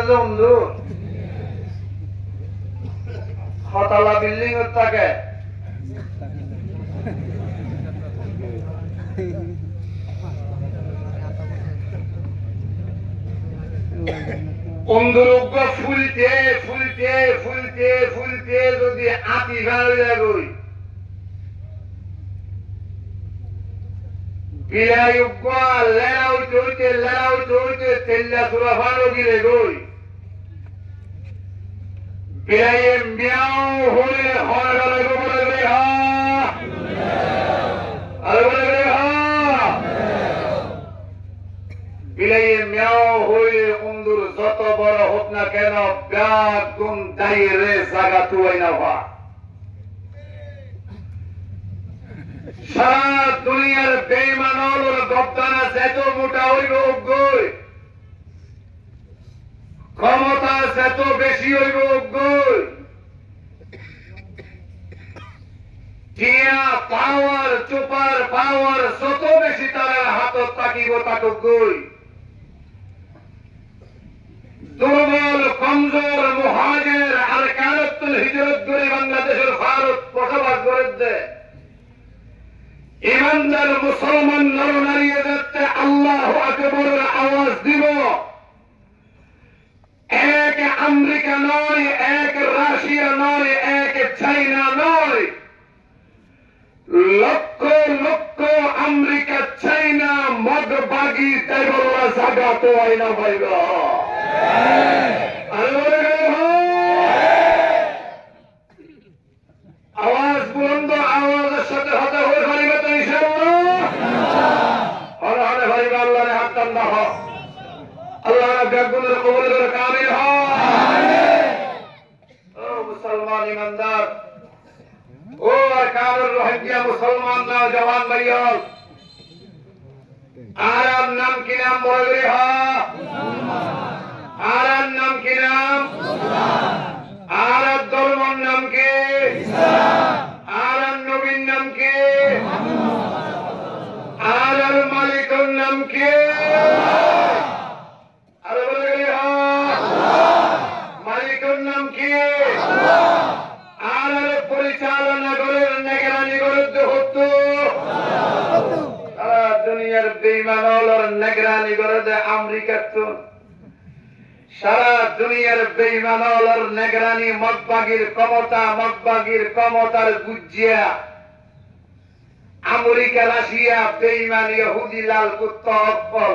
বন্ধু হতালা বিল্ডিং থাকে অন্ধরোগ্য ফুলতে ফুলতে ফুলতে ফুলতে যদি আতি ফেলে গই বিলায়োগ্য লেনা হইতে তেল্লা সুরা ফানো গিলে গই বিলায়ে মিয়াও হলে হরে বলে রে হা আরে বলে রে হা বিলায়ে মিয়াও হলে অন্ধুর যত বড় হোক না কেন ব্যাগ গুণ দাইরে জায়গা তুই না হওয়া সারা দুনিয়ার বেঈমান গদ্দানা যত মোটা হইব উগ্গই ক্ষমতা যত বেশি হইব উগ্গই টিয়া পাওয়ার চুপার পাওয়ার যত বেশি তারা হাতত থাকিব তাকুগই দুর্বল কমজোর মুহাজির আর কারাতুল হিজরত করে বাংলাদেশের ভারত বসবাস করে ইমানদার মুসলমান নরনারী যাতে আল্লাহু আকবরের আওয়াজ দিব এক আমেরিকা নয় এক রাশিয়া নয় এক চাইনা নয় লক্ষ লক্ষ আমেরিকা চাইনা মগবাগি দেবল্লা জাগা তো আইনা পাইব আওয়াজ বুলন্দ আওয়াজের সাথে হতে হয়ে পারিবে তো ইনশাআল্লাহ হরে হরে পারিবে আল্লাহর হাত টান্দা হ আল্লাহ বেগুনের কবুল করে কামিল হ ও মুসলমান ইমানদার ও আরকানুর রোহিঙ্গা মুসলমান নওজওয়ান ভাইয়ল আর নাম কি নাম বলে হ আর নাম কি নাম আর ধর্মের নাম কি আর নবীর নাম কি আর মালিকের নাম কি আর বলে মালিকের নাম কি আর পরিচালনা করেন নিগরানি করেন হতো সারা দুনিয়ার বেঈমান হলোর নিগরানি করে দেয় আমেরিকার তো সারা দুনিয়ার বেঈমান হলোর নিগরানি মগবাগির ক্ষমতার গুজিয়া আমেরিকা রাশিয়া বেঈমান ইহুদি লাল কুত্তা অকল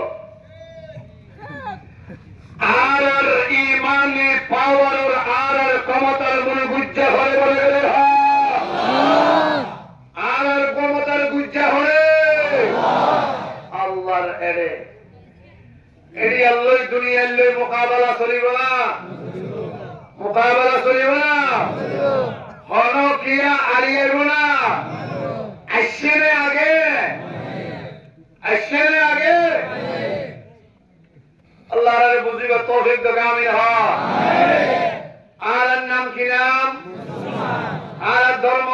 আর ইমানি পাওয়ার আর ক্ষমতার মূল গুজ্জা হয়ে বলে গেলে আর ক্ষমতার গুজ্জা হয়ে আল্লাহর এরে এটি আল্লাহ দুনিয়ার লই মোকাবেলা চলিব না হন কিয়া আড়িয়াইব না আসছে আগে আল্লাহ বুঝিবে তৌফিক দাও আমিন হ আর নাম কি নাম আর ধর্ম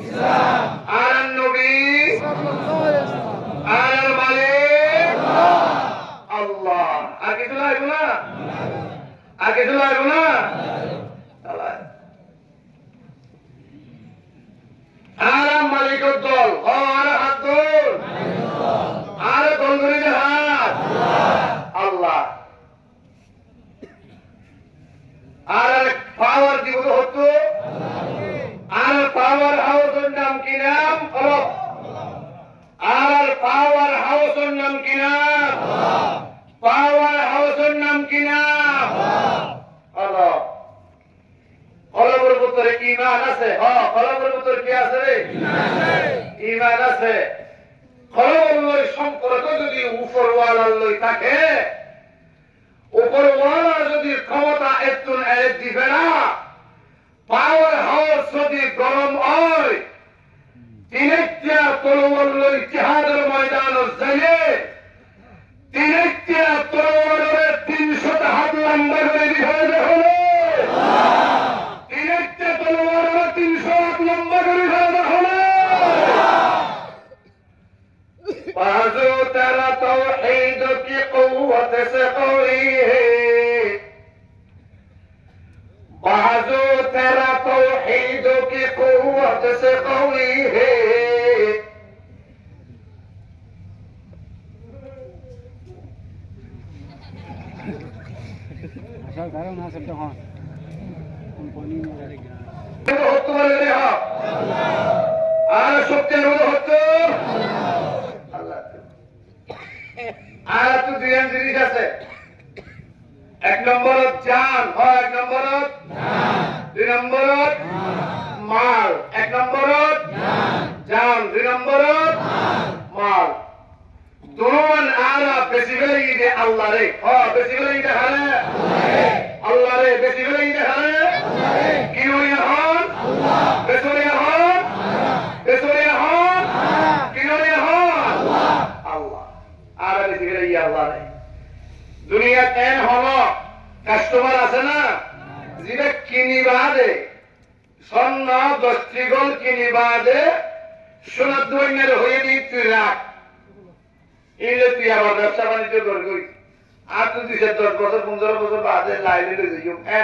ইসলাম আর নবী আর মালিক আল্লাহ আর কিছু লাগবে না আর মালিকের দল আর হাত দল আর দল করে হাত আল্লাহ আর পাওয়ার দিব হতো আর পাওয়ার হাউসের নাম কি নাম আর পাওয়ার হাউসের নাম কি নাম কলমের ভিতরে ঈমান আছে কলমের ভিতরে কি আছে ঈমান আছে কলমের সম্পর্ক যদি উপরওয়ালার লই থাকে উপরওয়ালা যদি ক্ষমতা একটু দিবে না পাওয়ার হাউস যদি গরম হয় তিনটা তলোয়ার লই জিহাদের ময়দান যাইয়ে তিনটা তলোয়ারের 300 হাত লম্বা করে দিতে হলো তিনটা তলোয়ারের 300 হাত লম্বা করে দিতে হলো बाजू तेरा तौहीद की कुव्वत से कौड़ी है तौहीदों की कुव्वत से कवी है। আর সত্যের হতো আল্লাহ। আর তো দুই জিনিস আছে, এক নম্বর জান, এক নম্বর দুই নম্বর মাল। এক নম্বর জান, দুই নম্বর মাল। দুন আর বেশি গেলে ঈদে আল্লাহ রে, বেশি গেলে ঈদে হারে আল্লাহ রে, বেশি গেলে ঈদে হারে কি হন বেসরিয়া হন, বেসরিয়া হন কি হন আল্লাহ। আর বেশি গেলে ই আল্লাহ রে। দুনিয়া কেন হলো কাস্টমার আছে না, যেটা কিনিবা দে স্বর্ণ দস্তিগল কিনিবা দে সোনার দৈন্যের হয়ে দিই তুই রাখ, এই যে তুই আবার ব্যবসা বাণিজ্য করবি। আর তুই 10 বছর 15 বছর বাদে লাইনে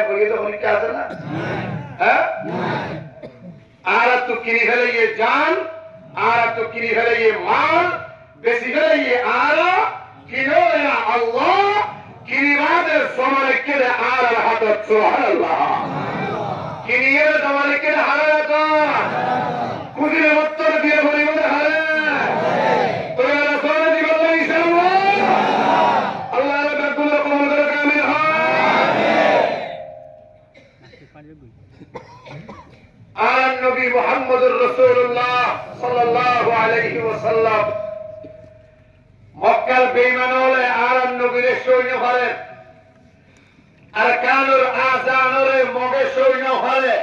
হয়ে তো অনেকে আছে না, হ্যাঁ। আর তো কিনি ফেলে ইয়ে জান, আর তো কিনি ফেলে ইয়ে মাল, বেশি ফেলে ইয়ে আর কিনো আল্লাহ কিনিবাদের সময় কেড়ে আর হাতত সুবহানাল্লাহ। কিনিয়ে সময় কেড়ে হারাত কুদিরে উত্তর দিয়ে বলি বলে হারে তোরা রাসূল দিবেন ইনশাআল্লাহ। আল্লাহর বেকুল কবুল করে কামিল হয়। আর নবী মুহাম্মদুর রাসূলুল্লাহ সাল্লাল্লাহু আলাইহি ওয়াসাল্লাম মক্কার বেঈমান হলে আর নবীর সৈন্য করে, আর কানুর আজানরে মগে সৈন্য করে,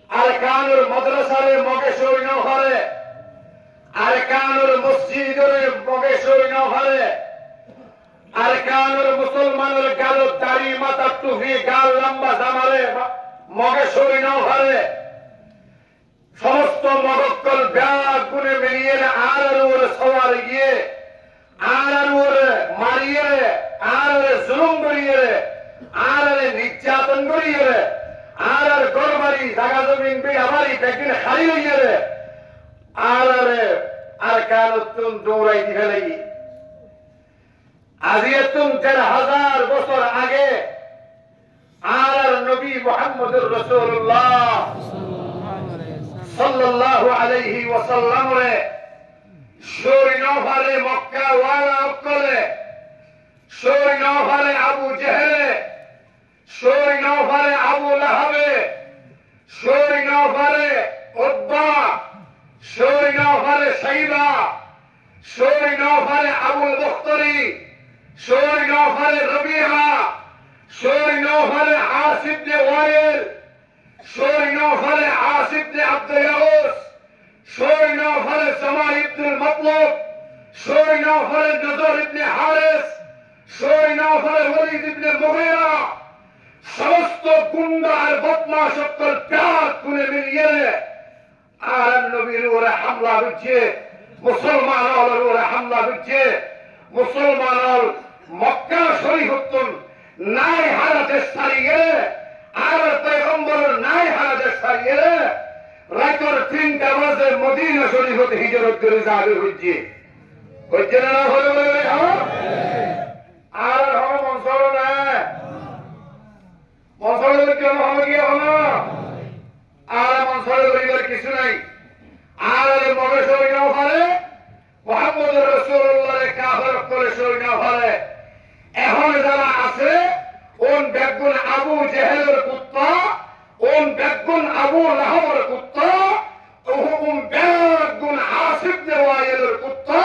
আর কানুর মাদ্রাসারে মগে সৈন্য করে, আর কানুর মসজিদরে মগে সৈন্য করে, আর কানুর মুসলমানের গাল দাড়ি মাথা টুপি গাল লম্বা জামারে মগে সৈন্য করে। সমস্ত মগক্কল ব্যাগ গুনে মিলিয়ে আর ওর সওয়ার গিয়ে আর ওরে মারিয়ে আর জুলুম করিয়ে আর নির্যাতন করিয়ে আর গরবারি জায়গা জমিন আমারই একদিন খালি হইয়ে আর কার তুম দৌড়াই দি ফেলাই। আজি তুম 1000 বছর আগে আর নবী মুহাম্মদুর রাসূলুল্লাহ সাল্লাল্লাহু আলাইহি ওয়াসাল্লাম রে সৈন্য ফারে মক্কা ওয়ালা অকলে, সৈন্য ফারে আবু জেহেলে, সৈন্য ফারে আবু লাহাবে, সৈন্য ফারে উতবা, সৈন্য ফারে সাইবা, সৈন্য ফারে আবুল বখতরি, সৈন্য ফারে রবিহা, সৈন্য ফারে আসিফ ইবনে ওয়াইল, সৈন্য ফারে আসিফ ইবনে আব্দুল ইয়াউস, সৈন্য ফারে সামার ইবনুল মাতলব, সৈন্য ফারে নজর ইবনে হারিস, সৈন্য ফারে ওয়ালিদ ইবনে মুগীরা, সমস্ত গুন্ডা আর বদমাশ সকল প্যার খুলে মিলিয়ে আর নবীর ওরে হামলা হচ্ছে, মুসলমান ওরে হামলা হচ্ছে। মুসলমান মক্কা শরীফতুন নাই হারাতে সারিয়ে আর পয়গম্বর নাই হারাতে সারিয়ে রাতের 3টা বাজে মদিনা শরীফতে হিজরত করে যাবে হচ্ছে, হচ্ছে না হলে বলে আর হম মনসর না মনসর কেন হবে কি হলো আর মনসর করিবার কিছু নাই। আর মগে সৈন্য ফলে মুহাম্মদুর রাসূলুল্লাহর কাফের করে সৈন্য ফলে এখন যারা আছে ওন বেগুন আবু জেহেলের কুত্তা, ওন বেগুন আবু লাহাবের কুত্তা, ওন বেগুন আসিফ ইবনে ওয়াইলের কুত্তা,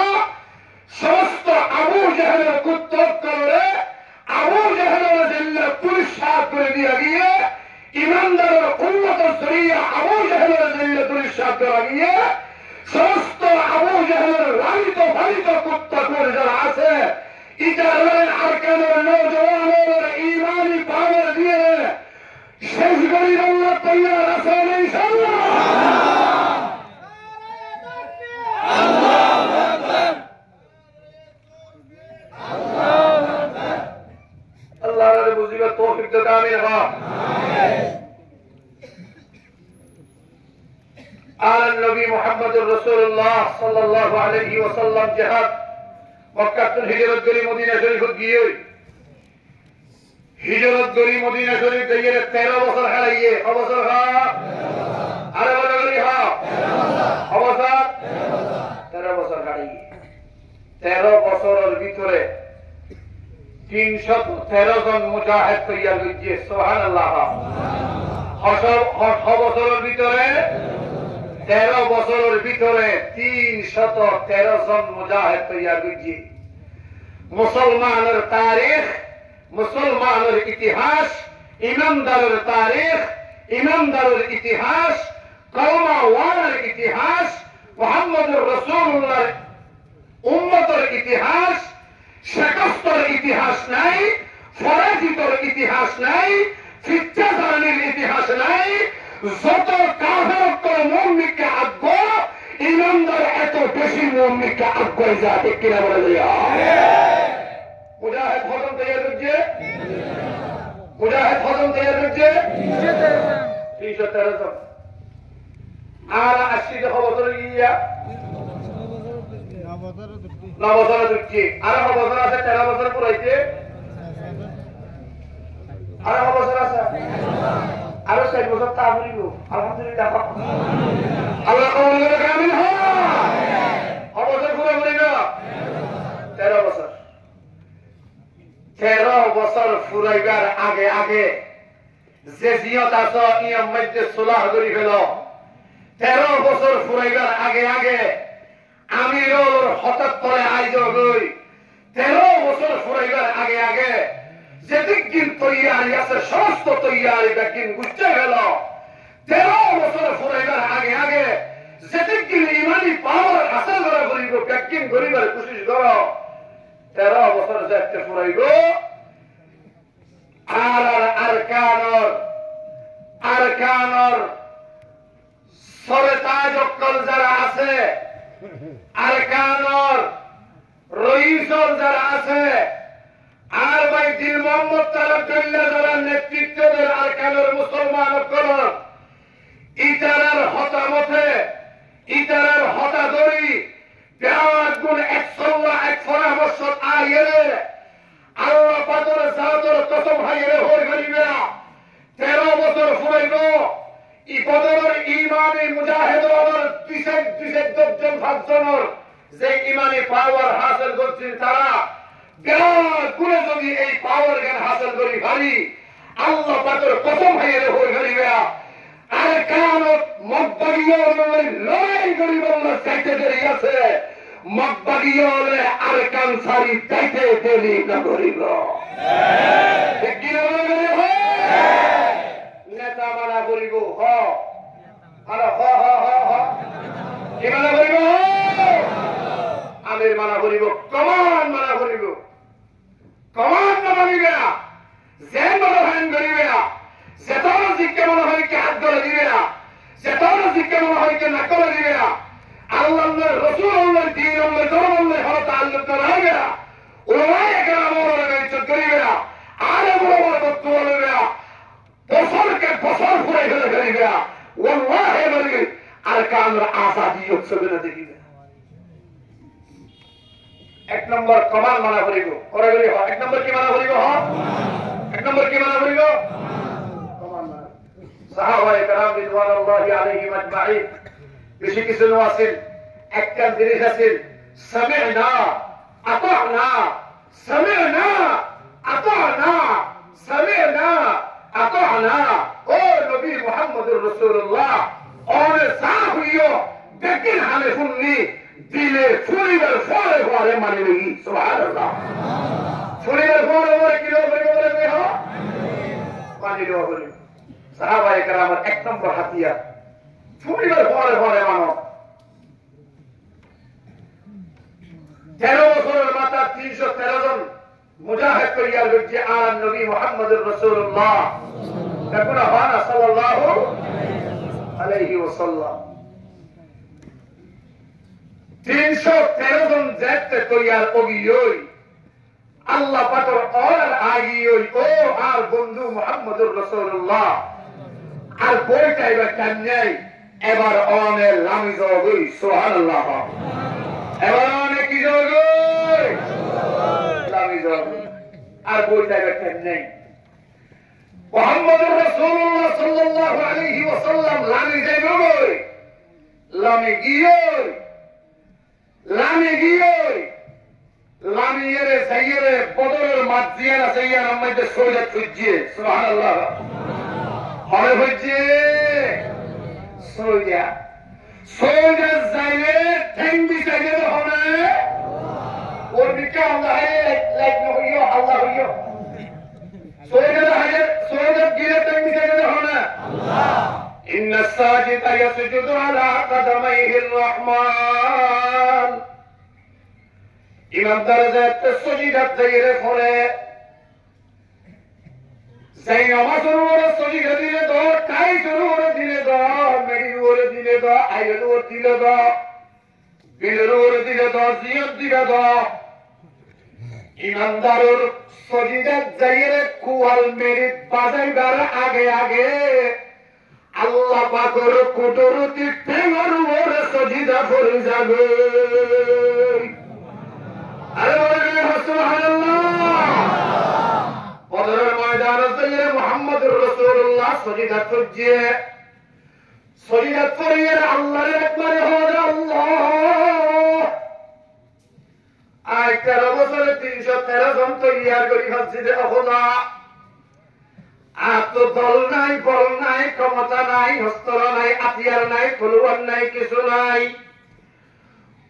সমস্ত আবু জেহেলের কুত্তা করে আবু জেহেলের জিল্লা পুলিশ সাথ করে দিয়ে গিয়ে ইমানদারের উন্নত জরিয়া আবু জেহেলের জিল্লা পুলিশ সাথ করে গিয়ে সমস্ত আবু জেহেলের লালিত ভালিত কুত্তা করে যারা আছে ইজারের আরকানের নওজওয়ানের ঈমানি পাওয়ার দিয়ে শেষ গরিব আল্লাহ তৈয়ার আছে ইনশাআল্লাহ। আল্লাহু আকবার, আল্লাহু আকবার। আল্লাহর বুঝিবা তৌফিক দান আমিন। আল নবী মুহাম্মদুর রাসূলুল্লাহ সাল্লাল্লাহু আলাইহি ওয়াসাল্লাম জিহাদ মক্কা থেকে হিজরত করে মদিনা শরীফ গিয়ে হিজরত করে মদিনা শরীফ গিয়ে 13 বছর হারাইয়ে অবসর আরে বলি অবসর 13 বছর হারাইয়ে 13 বছরের ভিতরে 313 জন মুজাহিদ তৈয়ার হয়েছে সুবহানাল্লাহ। 6 বছরের ভিতরে 13 বছরের ভিতরে 313 জন মুজাহিদ তৈয়ার হয়েছে। মুসলমানের তারিখ, মুসলমানের ইতিহাস, ইমানদারের তারিখ, ইমানদারের ইতিহাস, কলমাওয়ালার ইতিহাস, মুহাম্মদুর রাসূলুল্লাহর উম্মতের ইতিহাস, শেকস্তর ইতিহাস নাই, ফরাজিতর ইতিহাস নাই, ফিচ্চাজানির ইতিহাস নাই। যত কাফের মুমিনকে আগ্য, ইমানদার এত বেশি মুমিনকে আগ্য যায়। ঠিক কিনা বলে দিয়া মুজাহিদ হজম তৈরি করছে, মুজাহিদ হজম তৈরি করছে 313 জন। আর 80 বছর গিয়া 9 বছর ঢুকছে। আর 9 বছর আছে, 13 বছর পুরাইছে। আর 9 বছর আছে, আরো 6 বছর তা বলিব। আলহামদুলিল্লাহ, আল্লাহ কবুল করে কামিল হয়। অবসর পুরো বলিব 13 বছর। 13 বছর ফুরাইবার আগে আগে যে জিয়ত আছে ইয়ার মধ্যে সুলাহ করি ফেল। 13 বছর ফুরাইবার আগে আগে আমিরুল হঠাৎ পরে আয়োজন হই। 13 বছর ফুরাইবার আগে আগে যেদিন তৈয়ারি আছে সমস্ত তৈয়ারি ব্যাকিং গুচ্ছে গেল। 13 বছর ফুরাইবার আগে আগে যেদিন ইমানি পাওয়ার হাসিল করা করিব ব্যাকিং করিবার কোশিশ করো। 13 বছর যাতে ফুরাইব আর আরকানর সরতাজ অক্কল যারা আছে, আরকানর রইসল যারা আছে, আর ভাই দিল মোহাম্মদ তারাজ্জুল্লাহ যারা নেতৃত্ব দেন আরকানের মুসলমান অক্কল, ইতারার হতামতে, ইতারার হতাদরি গুণ 100 পরামর্শ আইয়ে আল্লাহ পাকের জাতের কসম হাইরে হয়ে গরিবে 13 বছর ফুরাইব। ই বদরের ইমানি মুজাহিদদের 200 জন 5 জনের যে ইমানি পাওয়ার হাসিল করছেন তারা বিরাট গুণে যদি এই পাওয়ার জ্ঞান হাসিল করি ভারি আল্লাহ পাকের কসম হাইরে হয়ে গরিবে। আর কারণ মকবাগিয়র লড়াই করিব না চাইতে দেরি আছে, মকবাগিয়রে আর কানসারি চাইতে দেরি না করিব। নেতা মানা করিব হ আর হ হ হ হ কি মানা করিব? আমির মানা করিব, কমান মানা করিব। কমান না মানিবে না, জেন বড় হ্যান করিবে না, যেতন জিজ্ঞে মনে হয় কি হাত ধরে দিবে না, যেতন জিজ্ঞে মনে হয় কি নাক করে দিবে না। আল্লাহ রসুল আল্লাহ দিন আল্লাহ ধর্ম আল্লাহ হরত আল্লাহ রাখবে না। ওরাই এখানে বড় ইজ্জত করিবে না, আরে বড় বড় বক্তব্য বলবে না, বছরকে বছর ফুরাই ফেলে ফেলিবে না। ওয়াল্লাহি বলি আর কানের আজাদি উৎসবে না দেখিবে। 1 নম্বর কমান মানা করিব, ওরা বলি 1 নম্বর কি মানা করিব? 1 নম্বর কি মানা করিব? সাহাবায়ে কেরাম রিদওয়ানুল্লাহি আলাইহিম আজমাইন বেশি কিছু নয়, একটা জিনিস আছে, সামি'না আতা'না, সামি'না আতা'না, সামি'না আতা'না। ও নবী মুহাম্মদুর রাসূলুল্লাহ ওরে সাহিও দেখেন হালে শুননি দিলে ফুরিবার ফলে ফলে মানে নেই। সুবহানাল্লাহ, ফুরিবার ফলে ফলে কি হবে বলে হ মানে হবে। সাহাবায়ে কেরামের 1 নম্বর হাতিয়ার ফুরিবার ফলে ফলে মানো। 13 বছরের মাথা 313 জন মুজাহিদ তৈয়ার হয়েছে আর নবী মুহাম্মদুর রাসূলুল্লাহ দেখুন হানা সাল্লাল্লাহু আলাইহি ওয়াসাল্লাম 313 জন যেতে তৈয়ার ওগিয়ই আল্লাহ পাকের অর্ডার আগিয়ই ও আর বন্ধু মুহাম্মদুর রাসূলুল্লাহ আর বইটাই বা কান্নাই এবার অনেক লামি জগই সুবহানাল্লাহ এবার অনেক কি জগই লামি জগই আর বই জায়গা নেই মুহাম্মদুর রাসূলুল্লাহ সাল্লাল্লাহু আলাইহি ওয়াসাল্লাম লামি জগই লামি গিয়ে লামিয়ের সাইয়ের বদরের মাঝিয়া না সাইয়া নামাইতে সোজা তুজিয়ে সুবহানাল্লাহ হবে হচ্ছে সোজা যাইলে ঠ্যাং বিছাইলে হবে ওর দিকে আল্লাহ লাইক হইও আল্লাহ হইও সোজা গিয়ে ঠ্যাং বিছাইলে হবে আল্লাহ ইন্না সাজিদা ইয়াসজুদু আলা কদমাইহির রহমান ইমাম দারাজাত সজিদাত যাইরে ফলে সেই নামাজের উপরে সজিদা দিলে তো কাই জরুরে দিলে তো মেরি উপরে দিলে তো আইয়ের উপরে দিলে তো বিলের উপরে দিলে তো জিয়ত দিলে তো ইমানদারের সজিদাত যাইরে কুয়াল মেরি বাজাইবার আগে আল্লাহ পাকের কুদরতি ঠেঙের উপরে সজিদা করে যাবে বদরের ময়দানে মুহাম্মদুর রাসূলুল্লাহ সজিদা করিয়ে আল্লাহর একবারে হয়ে আল্লাহ আয় 13 বছরে 313 জন তৈয়ার করি মসজিদে খোদা আর তো দল নাই বল নাই ক্ষমতা নাই অস্ত্র নাই হাতিয়ার নাই তলোয়ার নাই কিছু নাই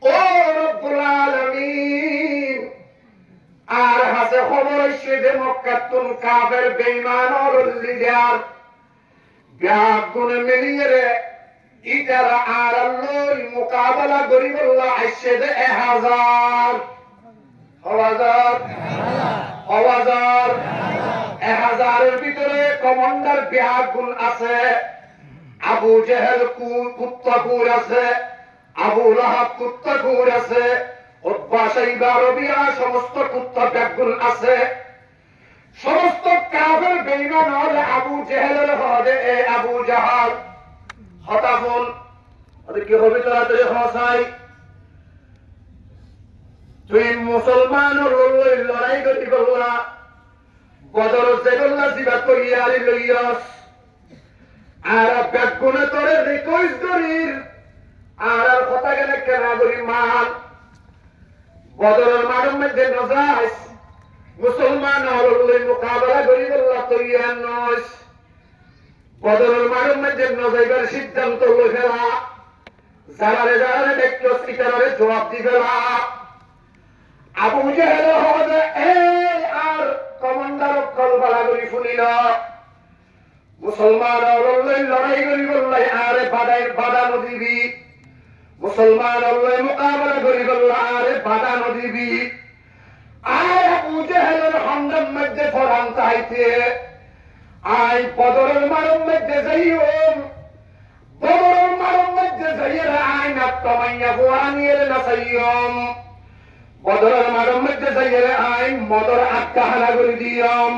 ও রব্বুল আলামিন আর হাসে খবর এসে মক্কাতুল কাফের বেঈমান ওর লিডার ব্যাগুন মিলিয়ে রে ইটার আর আল্লাহ মোকাবেলা করি বললা আসছে 1000 এর ভিতরে কমান্ডার ব্যাগুন আছে আবু জেহেল কুত্তাকুর আছে আবু লাহাব কুত্তাকুর আছে উতবা শাইবা রবিয়া সমস্ত কুত্তা ব্যাগুন আছে সমস্ত কাফের বেঈমান হলে আবু জেহেলের হলে আবু জাহাল হতাফুন ওদের কি হবে তাড়াতাড়ি হসাই তুই মুসলমান লড়াই করতে বললা বদর যেগুলা জিবা তৈয়ারি লইয়াস আর ব্যাগুনে তোরে রিকোয়েস্ট করির আর কথা গেলে কেনা করি মান বদরের মাঠের মধ্যে নজাস মুসলমান হলে মোকাবেলা করি বললা তৈয়ার নয় বদরের মাঠের মধ্যে নজাইবার সিদ্ধান্ত লই ফেলা যারা দেখলো সিটারে জবাব দি ফেলা আবু জেহেল হবে আর কমান্ডার কলবালা করি শুনিল মুসলমান লড়াই করি বললাই আরে বাধা নদীবি মুসলমান মোকাবেলা করি বললা আরে বাধা নদীবি আর আবু জেহেলের হন্ডের মধ্যে ফরান চাইতে আই বদরের মারের মধ্যে যাইও বদরের মারের মধ্যে যাইয়ে আই না কমাইয়া বুয়ানিয়ে না সাইয়ম বদরের মারের মধ্যে যাইয়ে আই মদর আজ্ঞাহানা করে দিয়ম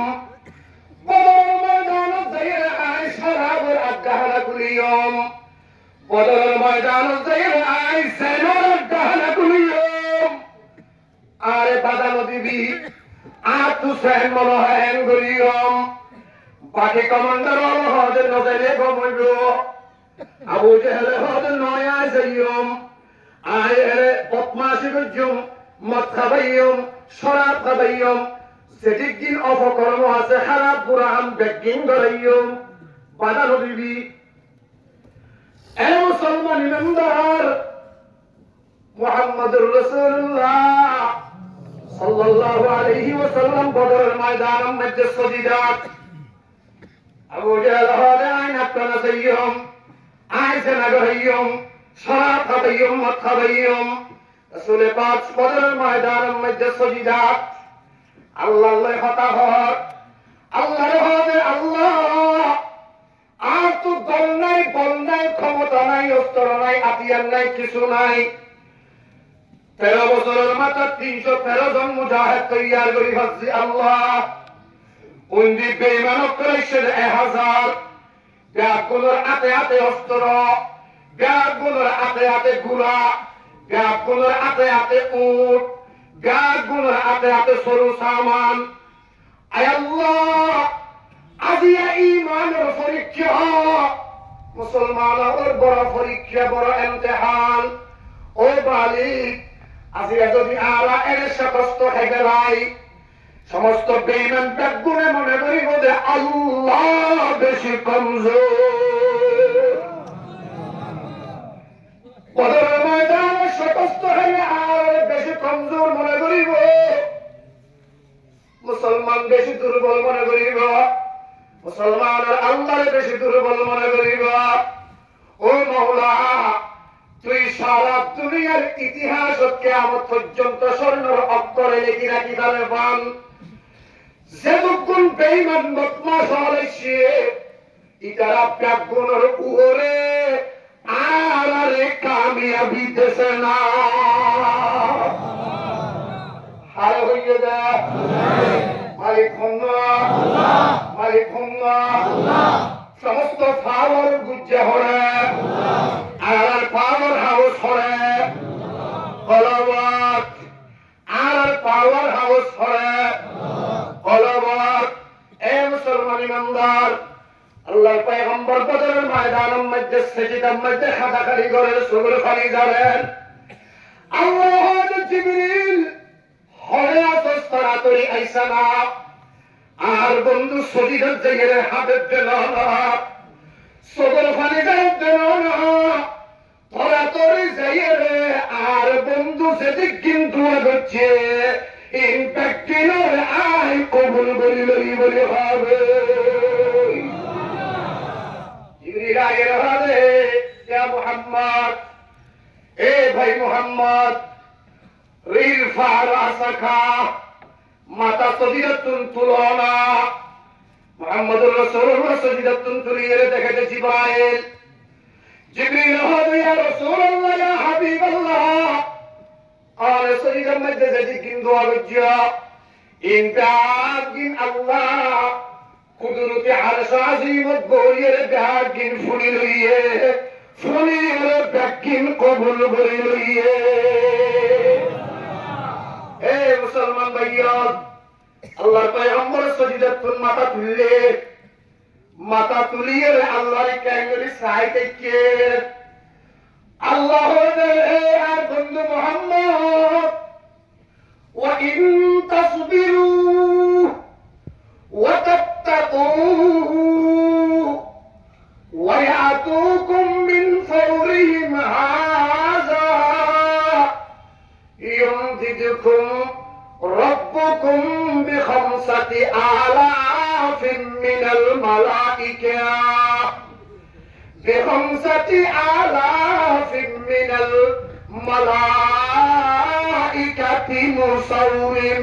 বদরের ময়দানত যাইয়ে আই শরাবের আজ্ঞাহানা করিয়ম বদরের ময়দানত যাইয়ে আই সেনার আজ্ঞাহানা করিয়ম আরে বাধা নদীবি আর তু সেন মনে হয় করিয়ম বাকি কমান্ডার হদের নজাইলে গমইব আবু জেহেল হদের নয় যাইয়ম আয় বদমাশি করছুম মদ খাবাইয়ম শরাব খাবাইয়ম সেটিক দিন অপকর্ম আছে খারাপ বুড়াম বেগিং করাইয়ম বাধা নদীবি এ মুসলমান ইমানদার মুহাম্মদুর রাসূলুল্লাহ সাল্লাল্লাহু আলাইহি ওয়াসাল্লাম বদরের ময়দানের মধ্যে সজিদাত আবু জেহেল হলে আইন আপনারা যাইয়ম আইসে নাগরাইয়ম শরাব খাবাইয়ম মদ খাবাইয়ম রাসূল পাক বদরের ময়দানের মধ্যে সজিদাত আল্লাহ হতা হর আল্লাহর হবে আল্লাহ আর তো দল নাই বল নাই ক্ষমতা নাই অস্ত্র নাই হাতিয়ার নাই কিছু নাই 13 বছরের মাথা 313 জন মুজাহিদ তৈয়ার করি ভাবছি আল্লাহ উন্দি বেঈমান করেছে 1000 ব্যাগুলোর হাতে হাতে অস্ত্র ব্যাগগুলোর হাতে হাতে ঘোড়া, ব্যাগগুলোর হাতে হাতে উট, ব্যাগগুলোর হাতে হাতে সরু সামান। আয় আল্লাহ, আজিয়া ইমানের পরীক্ষা, মুসলমানের বড় পরীক্ষা, বড় ইমতিহান। ও মালিক, আজিয়া যদি আরা এর সাকস্ত হয়ে গেলাই, সমস্ত বেঈমান ব্যাগগুলো মনে করিব যে আল্লাহ বেশি কমজোর। বদরের ময়দানে সাকস্ত হয়ে আর বেশি কমজোর মনে করিব, মুসলমান বেশি দুর্বল মনে করিব, মুসলমানের আল্লাহ বেশি দুর্বল মনে করিব। ও মওলা, তুই সারা দুনিয়ার ইতিহাস কিয়ামত পর্যন্ত স্বর্ণের অক্ষরে লিখি রাখি তাহলে পান। যেটুকুন বেঈমান বদমাশ হয়েছে ইতারা ব্যাগুনের উপরে আর কামিয়াবি দেশে না হারে হইয়ে যায়। মালিক সমস্ত পাওয়ার গুজ্জে হরে আর পাওয়ার হাউস হরে কলবত আর পাওয়ার হাউস হরে কলবত। এ মুসলমান ইমানদার, আল্লাহর পয়গম্বর বদরের ময়দানের মধ্যে সিজদার মধ্যে খাদাখালি করে সুবুর খালি যাবেন। আল্লাহ জিবরিল হরে আসস তাড়াতাড়ি আইসা না, আর বন্ধু শরীরের জায়গায় হাতের দিল না, সুবুর খালি যাওয়ার দিল না, তাড়াতাড়ি যাইয়ে রে। আর বন্ধু সেদিক কিন্তু হচ্ছে ইনফেক্টিনের আয় কবুল করি লই বলে হবে। জিবরিল আয়ের হাতে, ইয়া মুহাম্মদ, এ ভাই মুহাম্মদ, রিফা রাসাকা, মাথা সজিদাতুন তুলনা। মুহাম্মদুর রাসূলুল্লাহ সজিদাতুন তুলিয়ে দেখেছে জিবরাইল। জিবরিল হাতে, ইয়া রাসূলুল্লাহ, ইয়া হাবিবাল্লাহ, আর সজিদার মধ্যে যদি কিন্তু আবজ্জা ইনতাগিন আল্লাহ কুদরতি আরশ আজিমত বইয়ের ব্যাগিন ফুলি লইয়ে ফুলিয়ের ব্যাগিন কবুল করি লইয়ে। এ মুসলমান ভাইয়া, আল্লাহর পয়গম্বর সজিদাতুন মাথা তুলিয়ে আল্লাহর কাঙ্গলি সাইতে কে আল্লাহ আর বন্ধু মুহাম্মদ, ওয়া ইন তাসবিরু ওয়া তাত্তাকু ওয়া ইয়াতুকুম মিন ফাওরিহিম হাযা ইউমদিদকুম রাব্বুকুম বিখামসাতি আলাফিন মিনাল মালাইকা بخمسة آلاف من الملائكة مسومين.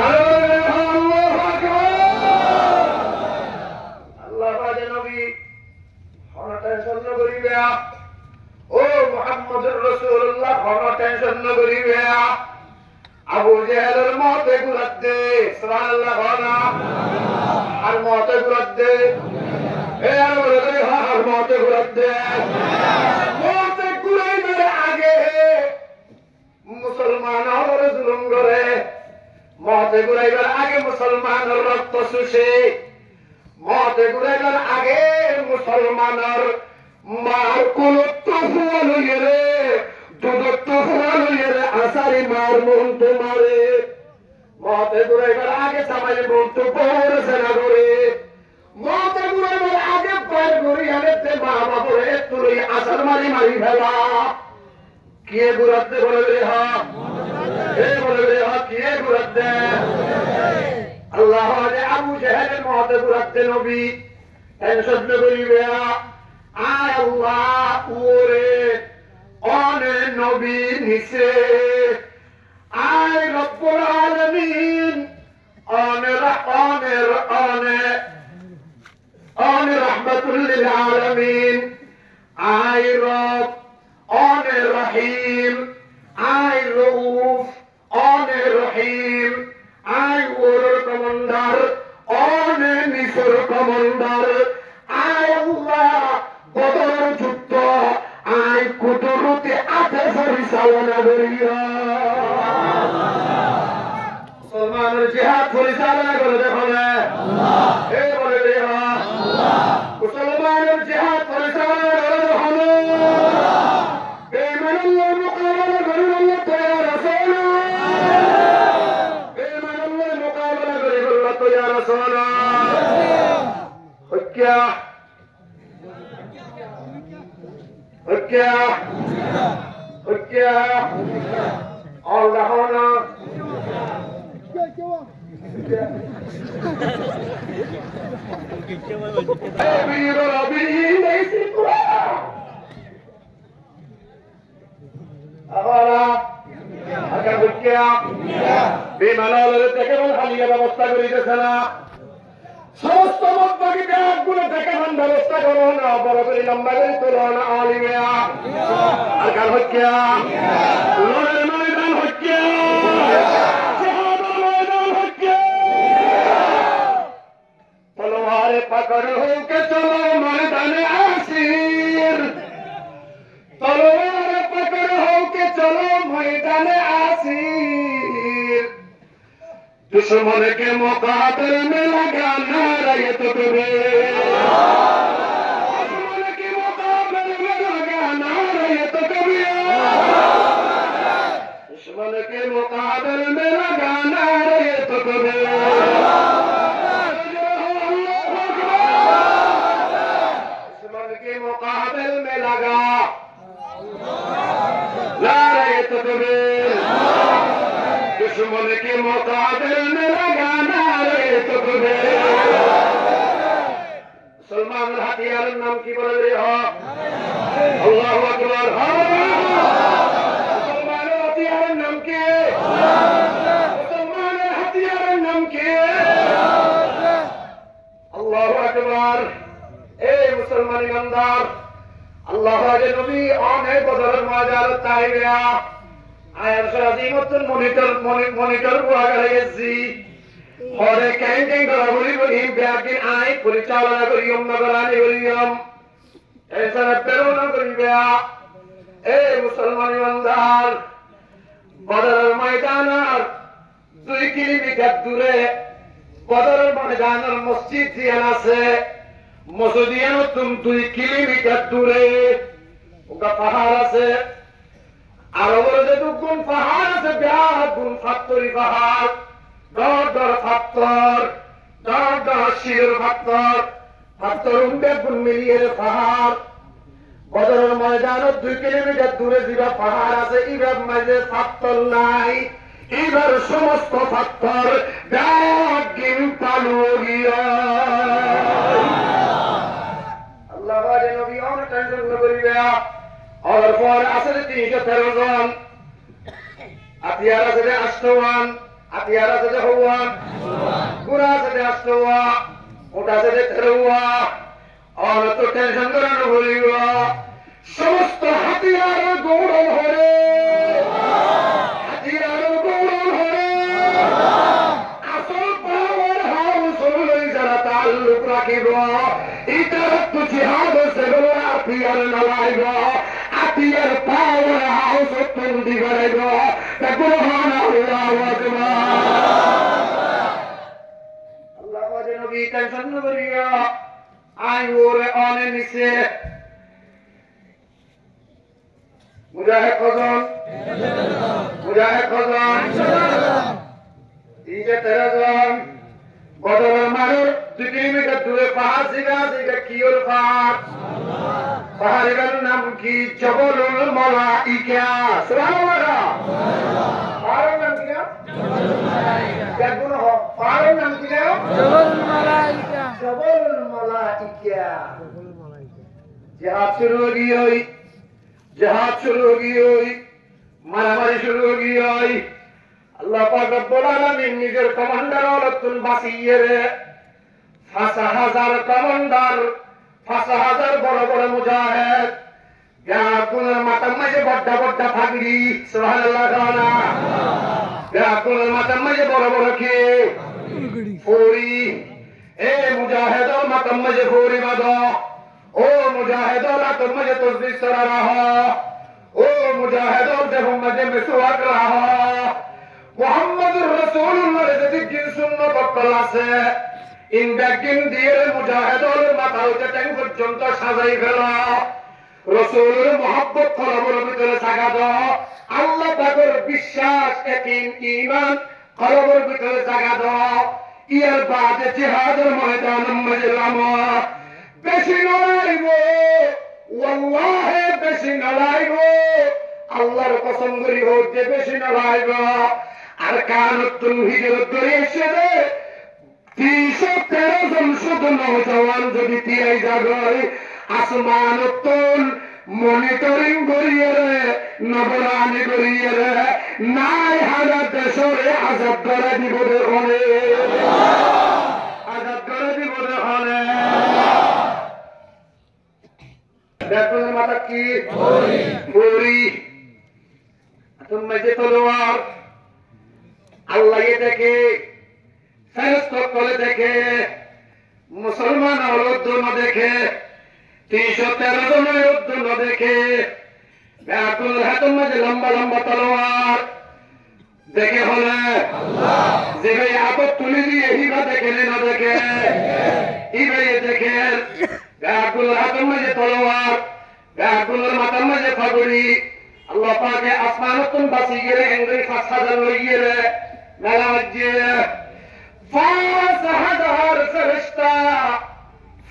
الله أكبر. الله أكبر. نبي هنا টেনশন না করিবে। ও মুহাম্মদুর রাসূলুল্লাহ, হনা টেনশন না করিবে। আবু জাহেলের মতে গুরাত দে, সুবহানাল্লাহ হনা আর মতে গুরাত দে। এ আর বলে আর মতে গুরাত দে। মতে গুরাইবার আগে মুসলমানের জুলুম করে, মতে গুরাইবার আগে মুসলমানের রক্ত শুষে, মতে গুরাইবার আগে মুসলমানের মার কোন তুফা লইয়ে রে, দুধ তুফা লইয়ে রে, আসারি মার মন তোমারে। মতে গুরাইবার আগে সামাই মন তো বড় সেনা করে, মতে গুরাইবার আগে পার করি আনেতে মা বাপরে তুই আসার মারি মারি ফেলা। কে গুরাতে বলে রে? হা এ বলে রে, হা কে গুরাতে? আল্লাহ আবু জাহেলের মতে গুরাতে নবী টেনশন না করিবে। আয় আল্লাহ ওরে অনে নবী নিসে, আয় রব্বুল আলামিন অনে রাহমাতুল লিল আলামিন, আয় রব অনে রহিম, আয় রউফ অনে রহিম, আয় ওর কমান্ডার অনে মিশর কমান্ডার, আয় আল্লাহ মুসলমানের জিহাদ পরিচালনা করে দেখবে এই বলে মুসলমানের জিহাদ পরিচালনা করে দেখবে বেঈমানুল্লাহ মোকাবেলা করে আল্লাহ তৈয়ার রাসূল বেঈমানুল্লাহ মোকাবেলা করে আল্লাহ তৈয়ার রাসূল হক্কিয়া হক্কিয়া হক্কিয়া আল্লাহ না بير ربي ليس القرآن أغالا أكا بكيا بمنال لتكي من حالية بمستقر إذا সমস্ত মতবাদী ব্যাগগুলো দেখে মন ব্যবস্থা করো না বরাবরই লম্বা করে তোলো না আলিমিয়া আর কার হচ্ছে লড়াইয়ের ময়দান হচ্ছে জিহাদের ময়দান হচ্ছে তলোয়ারে পাকড় হোকে চলো ময়দানে আসির তলোয়ারে পাকড় হোকে চলো ময়দানে আসির दुश्मन के मुकाबले में लगा नारा ये तकबीर दुश्मन के मुकाबले में लगा नारा ये तकबीर दुश्मन के मुकाबले में लगा नारा ये तकबीर दुश्मन के मुकाबले में लगा नारा ये तकबीर दुश्मन के मुकाबले में लगा नारे तकबीर मुसलमान हथियार नाम की बोल रहे हो अल्लाहु अकबर मुसलमान हथियार नाम के मुसलमान हथियार नाम के अल्लाहु अकबर ए मुसलमान ईमानदार अल्लाह के नबी आने बदर मजार ताइबिया আয়ার সারাদিমতন মনিটর বুয়া গেছি হরে ক্যাং করা বলি ব্যাগিন আই পরিচালনা করিয়ম নগরানি করিয়ম এসারা পেরোনা করিবা এই মুসলমান ইমানদার বদরের ময়দানের 2 কিলোমিটার দূরে বদরের ময়দানের মসজিদ দিয়ান আছে মসজিদিয়ান তুম 2 কিলোমিটার দূরে ওটা পাহাড় আছে আর ওগুলো যে দুগুণ পাহাড় আছে ব্যাগুণ ফাত্তরি পাহাড় দর ফাত্তর দর শির ফাত্তর ফাত্তর বেগুণ মিলিয়ে পাহাড় বদরের ময়দানের 2 কিলোমিটার দূরে যেটা পাহাড় আছে এবার মাঝে ফাত্তর নাই এবার সমস্ত ফাত্তর ব্যাগিন পালু গিয়া আল্লাহ বাজে নবী অনেক টেনশন করিবে और फौर असर 313 জন हथियार से 8 हथियार से हुआ पूरा से 8 ओटा से 13 और तो टेंशन करानो बोलिगा समस्त हथियार गौरव होरे हथियार गौरव होरे असल पावर हाउस होले जरा ताल्लुक रखिबो इधर तो जिहाद से बोला हथियार न लाइबो हथियार पावर हाउस तुम दिगरेगो तकुरहान अल्लाहु अकबर अल्लाह वाजे नबी टेंशन न करिया आई ओरे आने निसे मुजाहिद खजन इजे 13 জন বদরের মারুর 2 কিলোমিটার দূরে পাহাড় ছিগা যেটা কিওর পাহাড় পাহাড়ের নাম কি জবলুল মালাইকা সুবহানাল্লাহ পাহাড়ের নাম কি জবলুল মালাইকা দেখুন পাহাড়ের নাম কি জবলুল মালাইকা জিহাদ শুরু हो गई মারামারি শুরু हो गई আল্লাহ পাক রব্বুল আলামিন নিজের কমান্ডার অলতুন বাসিয়ে রে 5000 কমান্ডার 5000 বড় বড় মুজাহিদ ব্যাকুলের মাথার মাঝে বড় ফাগড়ি সুবহানাল্লাহ গানা ব্যাকুলের মাথার মাঝে বড় বড় কি ফুরি এ মুজাহিদর মাথার মাঝে ফুরি বাঁধো ও মুজাহিদর হাতের মাঝে তসবিহ সরা রাখো ও মুজাহিদর দেহ মাঝে মিসওয়াক রাখো মুহাম্মদুর রাসূলুল্লাহ যদি দিন সুন্নাত অটল আছে ইনবাকিন দিয়ে মুজাহিদুল মাথা হতে ট্যাং পর্যন্ত সাজাই ফেলা রাসূলের মহব্বত কলবের ভিতরে জাগা দাও আল্লাহ পাকের বিশ্বাস ইয়াকিন ঈমান কলবের ভিতরে জাগা দাও ইয়ার বাদে জিহাদের ময়দানে মজলাম বেশি লড়াইব ওয়াল্লাহি বেশি লড়াইব আল্লাহর কসম করি হোক যে বেশি লড়াইব আর কানতুল হিজরত করে এসে 313 জন শুধু নওজওয়ান যদি তিয়াই যাবে আসমান তুল মনিটরিং করিয়ে রে নবরানি করিয়ে রে নাই হাজার দেশরে আজাদ করে দিব দেখনে আজাদ করে দিব দেখনে দেখুন মাতা কি বড়ি তুমি যে তলোয়ার আল্লাহ ये देखे ফেরেশতা করে দেখে মুসলমান औरत दोनों देखे 313 दोनों युद्ध न देखे बैतुल हातम में लंबा लंबा तलवार देखे होले जे भाई आपत तुली दी यही बात देखे न देखे ई भाई ये देखे बैतुल हातम में तलवार बैतुल मातम में फगुड़ी अल्लाह पाक के आसमान तुम बसीरे इंद्री फसादन लईरे मेरा वज्जे फास हजार फरिश्ता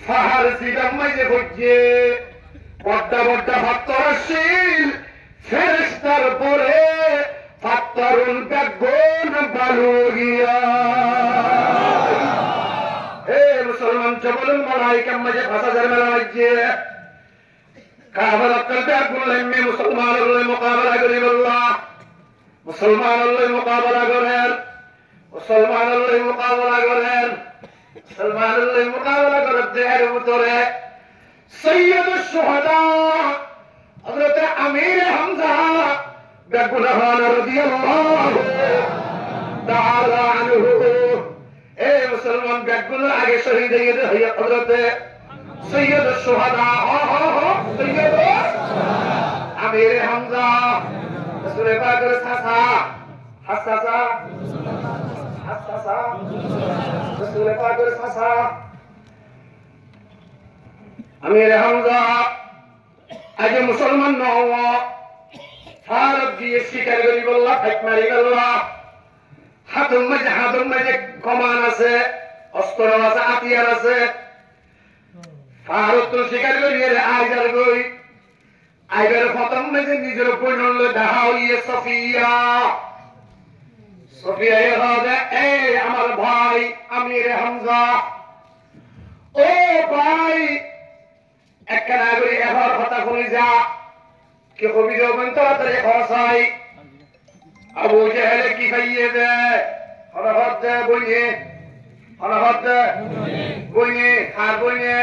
फाहर सिगम में बुझे बड्डा बड्डा फत्तरशील फरिश्तार परे फत्तरुल बेगोन बालूगिया हे मुसलमान जबलुल मलाइका में फसा जर मेरा वज्जे काबल करते गुल्ले में मुसलमानों ने मुकाबला करें अल्लाह मुसलमानों ने मुकाबला करें मुसलमानों ने मुकाबला करें मुसलमानों ने मुकाबला करते हैं उतरे सैयद शुहदा हज़रत अमीर हमजा बेगुनाह रज़ियल्लाहु ताला अन्हु ए मुसलमान बेगुनाह आगे शहीद है हज़रत सैयद शुहदा सैयद अमीर हमजा रसूल पाक रसा हससा हससा रसूल पाक रसा अमीर हमजा आज मुसलमान न हुआ भारत दिए शिकार करी बल्ला फेक मारी गल्ला हाथम में कमान আছে অস্ত্র আছে হাতিয়ার আছে भारत तो शिकार करिए आइजार गई आइजार खत्म में से निजर पुण्य दहाओ ये सफिया सफिया ये होगा ए हमार भाई अमीर हमजा ओ भाई एक नागरी एहर खता खुली जा कि कभी जो बनता तेरे खौसाई अबू जहल की भैये दे हरहत दे बोलिए हरहत दे बोलिए हार बोलिए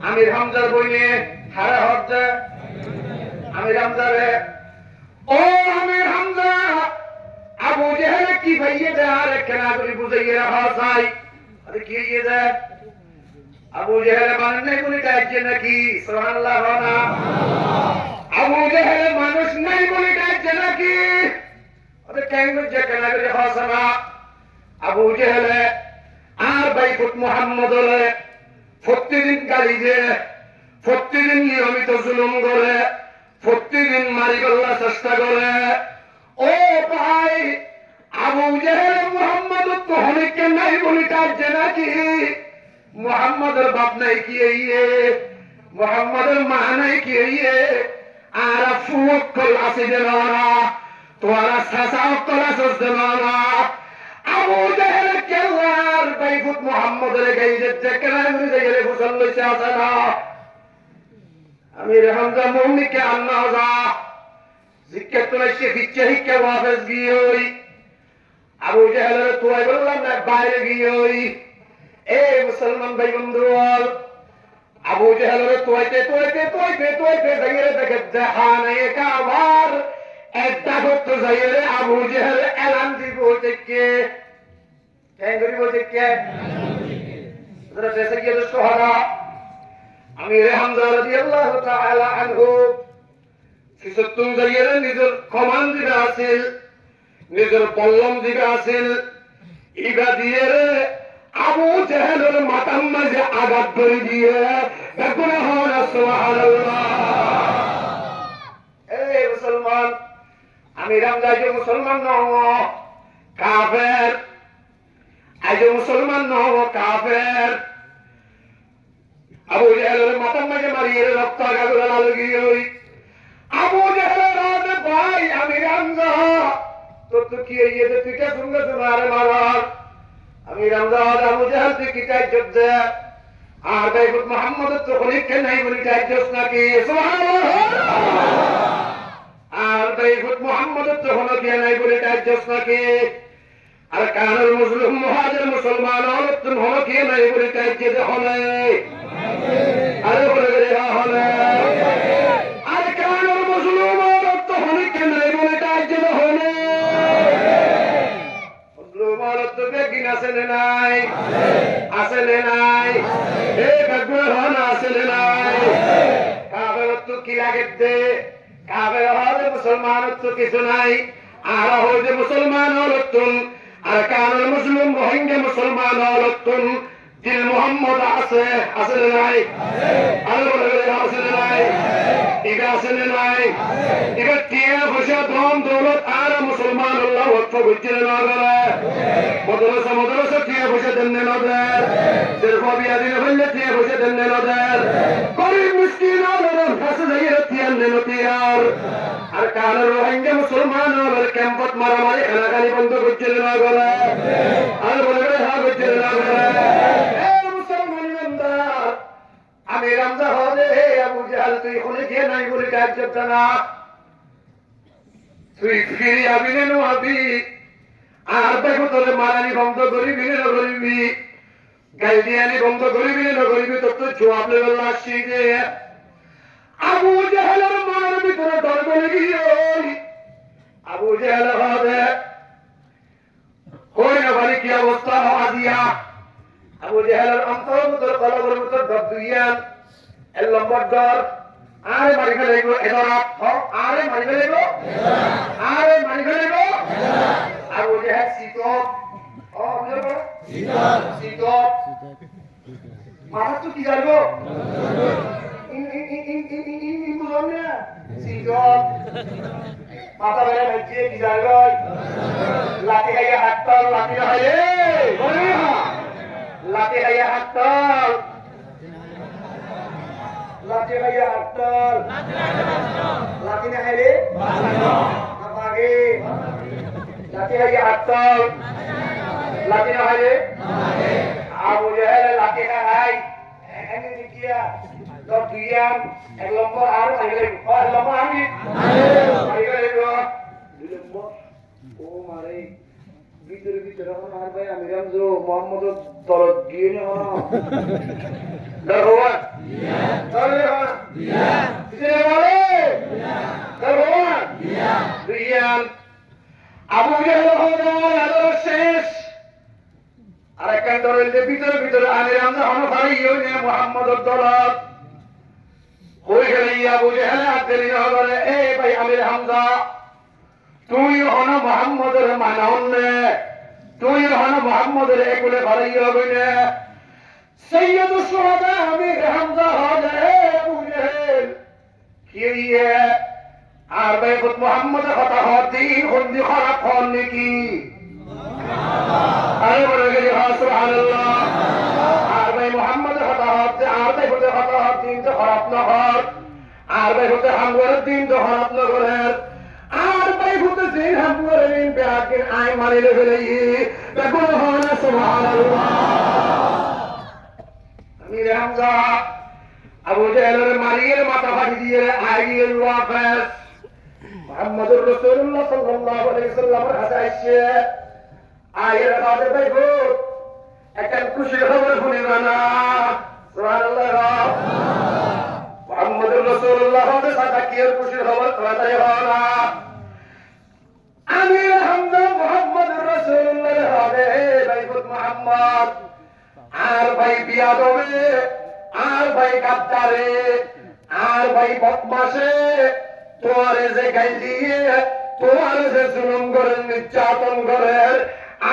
अमीर हमजा बोलिए हारे हट अमीर हमजा रे ओ अमीर हमजा अबू जहल की भैये दे हार केना करी बुझाइए रहा साई अरे की ये दे अबू जहल मानने को नहीं चाहिए न की सुभान अल्लाह होना अबू जहल मानुष नहीं बोली चाहिए न की अरे कहेंगे जे केना करी हसना अबू जहल आर भाई पुत मोहम्मद रे প্রতিদিন গালি দিয়ে প্রতিদিন নিয়মিত জুলুম করে প্রতিদিন মারি গল্লা চেষ্টা করে ও ভাই আবু জেহেল মুহাম্মদ তোহনিকে নাই বলি তার যে নাকি মুহাম্মদের বাপ নাই কি ইয়ে মুহাম্মদের মা নাই কি ইয়ে আর ফুকল আছে দেনা তোরা সাসা অকল আছে দেনা আবু জেহেল কেলার বাইকুত মুহাম্মদের গাইজে যেখানে আমি গেলে গোসল লইছে আছে না আমির হামজা মুমিনকে আন্না যা জিক্কে তোলাইছে বিচ্ছে হিকে ওয়াফেস গিয়েই আবু জেহেলের তোয়াই বললাম না বাইরে গিয়েই এ মুসলমান ভাই বন্ধুরা আবু জেহেলের তোয়াইতে যাইরে দেখে জাহানে কাবার একটা করতে যাইরে আবু জেহেল এলান দিব থেকে কেঙ্গরি বলতে কে হযরত সৈয়দ শুহাদা আমির হামজা রাদিয়াল্লাহু তাআলা আনহু ৭৬ যাইরে নিজের কমান্ড দিবে আছিল নিজের পল্লম দিকে আসিল ইগা দিয়ে আবু জেহেলের মাথার মাঝে আঘাত করে দিয়ে দেখুন হন সুবহানাল্লাহ। এই মুসলমান আমি রামদাস মুসলমান নহ কাফের, আজ মুসলমান নহ কাফের। আবু জেহেলের মাথার মাঝে মারিয়ে রক্ত আগাগুলা লাগিয়ে আবু জেহেলের ভাই আমি রামদা তোর তো কি তুই কে শুনলে শোনারে মারার আমি রামদাস আবু জেহেল তুই কি চাইছ দে আর বাইবুত মোহাম্মদের তো হলিকে নাই বলি চাইছ নাকি আর বাইবুত মোহাম্মদের তো হলকে নাই বলে চাইছ নাকি আর কানুল মুসলিম মুহাজির মুসলমান হলকে নাই বলে চাইছে যে হলে আরে বলে গেলে হলে আর কানুল মুসলিম তো হলকে নাই বলে চাইছে যে হলে আসলে নাই আসলে নাই এই বেগুন হন আসলে নাই কাবের তো কি লাগে দে কাবের হলে মুসলমান তো কিছু নাই আর হলে মুসলমান হলতুন আর কানুল মুসলিম রোহিঙ্গা মুসলমান হলতুন দিল মোহাম্মদ আছে আসলে নাই আর বলে আসলে নাই এটা আসলে নাই এবার টিয়া বসে ধন দৌলত আর মুসলমান আল্লাহ ওয়াক্ফ করছে না মদরসা মদরসা টিয়া বসে দেন না দেন সিরফা বিয়াদিন হইলে টিয়া বসে দেন না দেন গরিব মিসকিন আলোর কাছে যাইয়ে টিয়া নেন টিয়ার আর কানুল রোহিঙ্গা মুসলমান আলোর ক্যাম্পত মারামারি খানাখানি বন্ধ করছে না গলা আর বলে হ্যাঁ করছে না গলা আমি রামদা হলে আবু জাহাল তুই হলে গিয়ে নাই বলে কাজ করতে না তুই ফিরে আবি না আবি আর দেখো তোরে মারানি বন্ধ করিবি না করিবি গাইদিয়ানি বন্ধ করিবি না করিবি তোর তো জবাব লেগে আসছি যে আবু জাহালের মার ভিতরে ডর বলে গিয়ে আবু জাহাল হবে হই না বলে কি অবস্থা হওয়া দিয়া আবু জাহেলের অন্তর ভিতর কলবের ভিতর ধর দুইয়ান এর লম্বর ডর আরে মারি ফেলাইব এদর আরে মারি ফেলাইব আরে মারি ফেলাইব আবু জাহেল শীতল শীতল মাথা তো কি জানবো শীতল মাথা বেড়ে ভেজিয়ে কি জানবো লাঠি খাইয়ে হাঁটতাল লাঠি খাইয়ে লাঠি খাইয়া হাঁটতাল লাঠি খাইয়া হাঁটতাল লাঠি না খাইলে আগে লাঠি খাইয়া হাঁটতাল লাঠি না খাইলে আবু জাহেল লাঠি খাই এখানে দেখিয়া তোর দুইয়ান এক লম্বর আর মারিলে লম্বর আমি মারিলে দুই লম্বর ও মারে ভিতরে ভিতরে আর ভাই আমি রামজো মোহাম্মদ তরত গিয়ে না দরওয়া দরওয়া দিয়া দিলে বলে দরওয়া দিয়া আবু জাহেল হলো আদর শেষ আর একখান দরের ভিতরে ভিতরে আমি রামজো হন ভাই ইয়ে মোহাম্মদ তরত হই গেলে আবু জাহেল আদেরি হলে এ ভাই আমির হামজা তুই হন মোহাম্মদের মানন নে তুই হন মোহাম্মদের এগুলো ভালোই হবে না সৈয়দ সোহাদা আমির হামজা হলে আবু জাহেল কি আর বাইবুত মোহাম্মদের কথা হদিন হন্দি খারাপ হন নাকি আরে বলে গেলি সুবহানাল্লাহ আর ভাই মোহাম্মদের কথা হচ্ছে আর বাইবুতের কথা হদিন তো খারাপ না হর আর বাইবুতের হামগরের দিন তো খারাপ না করেন আর বাইবুতে দিন হামগরের দিন বেআকিন আই মারিলে ফেলে দেখো হনা সুবহানাল্লাহ আমি হামজা আবু জাহেলের মারিয়ে মাথা ফাটি দিয়ে আইয়ে ওয়াফাস মুহাম্মদুর রাসূলুল্লাহ সাল্লাল্লাহু আলাইহি ওয়াসাল্লামের কাছে আসছে আয়ের কাছে বাইবুত একটা খুশির খবর শুনিবা না সুবহানাল্লাহ মুহাম্মদুর রাসূলুল্লাহ হতে সাকাকিয়ের খুশির খবর তাড়াতাড়ি হওয়া আমি হামজা মুহাম্মদুর রাসূলুল্লাহ হবে বাইবুত মুহাম্মদ আর ভাই বিয়াদবে আর ভাই গাদ্দারে আর ভাই বদমাশে তোরে যে গাই দিয়ে তোমার যে জুলুম করেন নির্যাতন করেন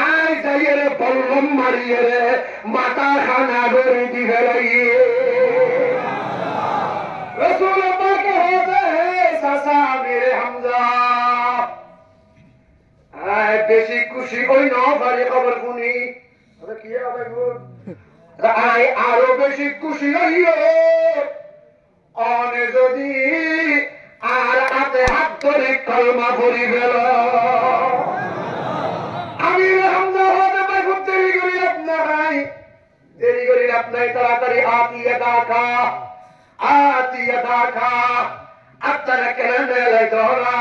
আই যাইয়ে রে বল্লম মারিয়ে রে মাথা খানা করে দিবে লাগিয়ে রসুল পাকে হবে চাচা মেরে হামজা বেশি খুশি হই না পারি খবর শুনি কি হবে আই আরো বেশি খুশি হইও অনে যদি আর হাতে হাত ধরে কলমা ভরি গেল আমি হামজা হতে পাই খুব দেরি করি আপনার দেরি করি আপনার তাড়াতাড়ি আতিয়া দেখা আপনারা কেন মেলে ধরা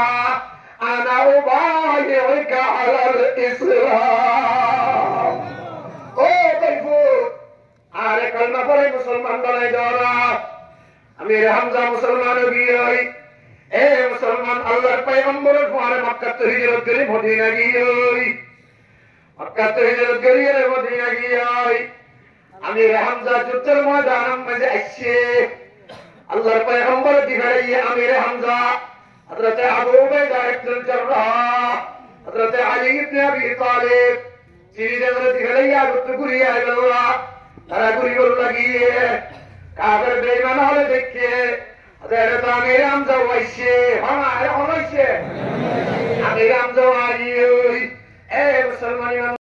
আনা উবায়ে ওইকা আলাল ইসলাম ও দেখো আরে কলমা পড়ে মুসলমান বানাই ধরা আমি হামজা মুসলমান গিয়ে এ মুসলমান আল্লাহর পয়গম্বরের পরে মক্কা তো হিজরত করে মদিনা গিয়ে মক্কা তো হিজরত করিয়ে মদিনা গিয়ে আমি হামজা যুদ্ধের ময়দান মাঝে আসছে আল্লাহর পয়গম্বর দিবাইয়ে আমির হামজা হযরত আবু উবাইদা ইবনে জাররাহ হযরত আলী ইবনে আবি তালিব চিরিদের দিবাইয়া গুতগুরিয়া আল্লাহ তারা গুরি গুলো লাগিয়ে কাফের বেঈমান হলে দেখে হযরত আমির হামজা ওয়াইছে হ্যাঁ হইছে আমির হামজা আলী এ মুসলমান